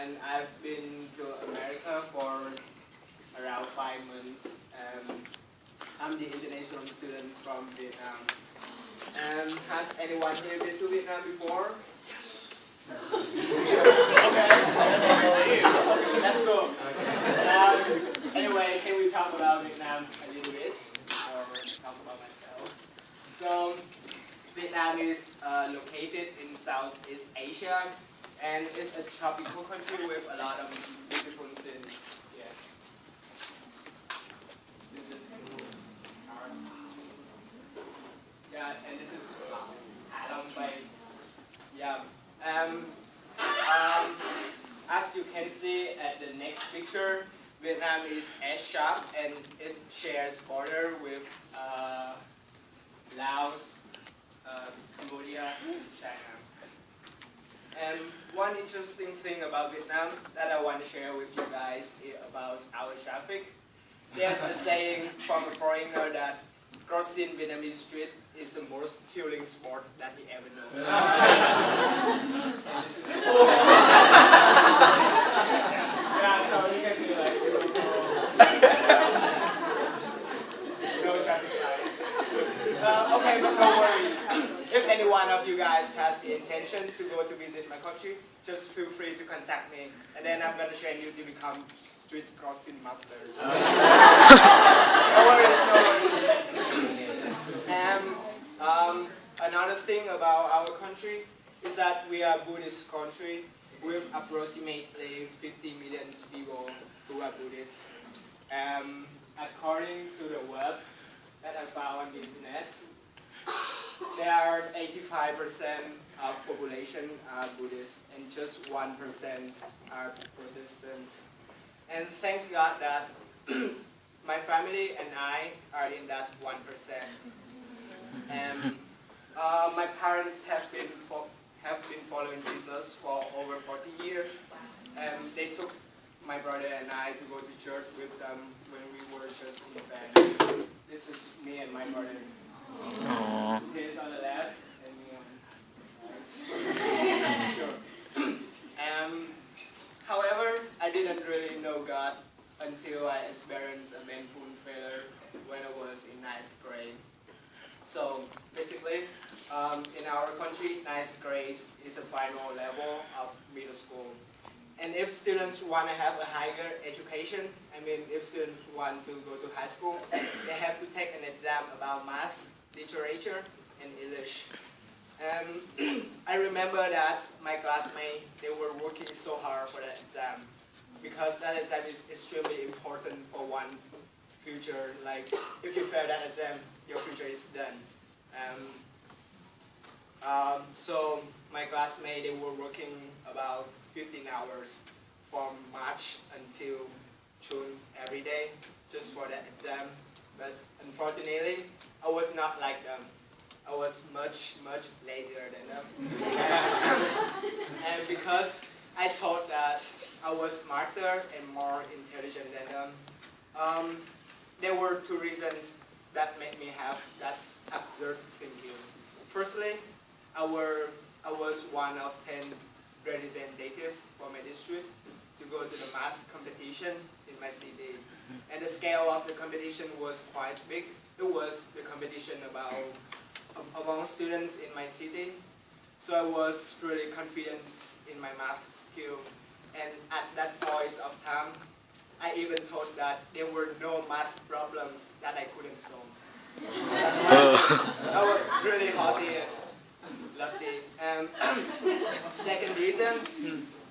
and I've been to America for around 5 months. I'm the international student from Vietnam. Has anyone here been to Vietnam before? Yes. Okay. Let's go. Anyway, can we talk about Vietnam a little bit, or talk about myself? So, Vietnam is located in Southeast Asia, and it's a tropical country with a lot of beautiful scenes. Yeah. This is our, yeah, and this is Adam Bay. Yeah. As you can see at the next picture, Vietnam is edge-sharp and it shares border with Laos, Cambodia, China. And one interesting thing about Vietnam that I want to share with you guys is about our traffic. There's a saying from a foreigner that crossing Vietnamese street is the most thrilling sport that he ever knows. Yeah, so you can see like no traffic lights. Okay, but no worries. If any one of you guys has the intention to go to visit my country, just feel free to contact me, and then I'm gonna train you to become street crossing masters. No worries, no worries. And another thing about our country is that we are a Buddhist country with approximately 50 million people who are Buddhists. According to the web that I found on the internet, there are 85% of population are Buddhist and just 1% are Protestant. And thanks God that my family and I are in that 1%. And my parents have been following Jesus for over 40 years. And they took my brother and I to go to church with them when we were just in bed. This is me and my brother. He's on the left and me on the right. Sure. However, I didn't really know God until I experienced a painful failure when I was in 9th grade. So basically, in our country, 9th grade is a final level of middle school. And if students want to have a higher education, if students want to go to high school, they have to take an exam about math, literature, and English. I remember that my classmates, they were working so hard for that exam, because that exam is extremely important for one's future. Like, if you fail that exam, your future is done. So my classmates, they were working about 15 hours from March until June every day just for that exam. But unfortunately, I was not like them. I was much, much lazier than them. And because I thought that I was smarter and more intelligent than them, there were two reasons that made me have that absurd thinking. Firstly, I was one of 10 representatives for my district to go to the math competition in my city. And the scale of the competition was quite big. It was the competition among students in my city. So I was really confident in my math skill. And at that point of time, I even thought that there were no math problems that I couldn't solve. That's why I was really haughty and lofty. Second reason,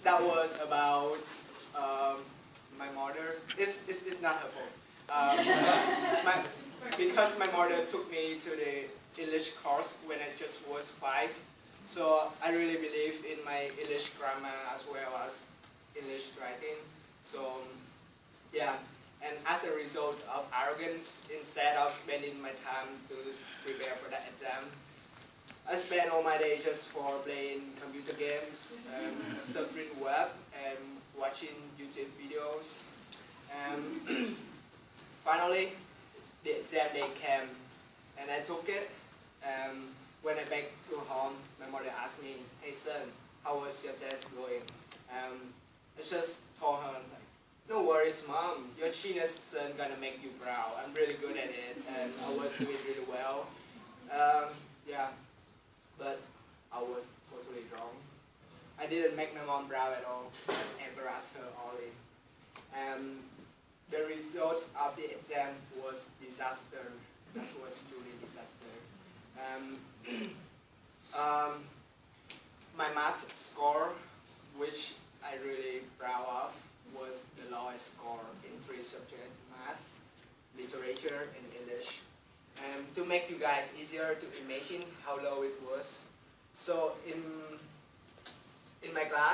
that was about my mother. It's not her fault. Because my mother took me to the English course when I just was 5. So I really believe in my English grammar as well as English writing. So yeah, and as a result of arrogance, instead of spending my time to prepare for that exam, I spent all my day just for playing computer games, surfing web, and watching YouTube videos. Finally, the exam day came, and I took it. When I back to home, my mother asked me, "Hey son, how was your test going?" I just told her, like, no worries, Mom. Your genius son gonna make you proud. I'm really good at it, and I was doing really well. Yeah, but I was totally wrong. I didn't make my mom proud at all. I embarrassed her only. And the result of the exam was disaster. That was truly disaster. My math score, which I really proud of, was the lowest score in 3 subjects: math, literature, and English. To make you guys easier to imagine how low it was, so in my class,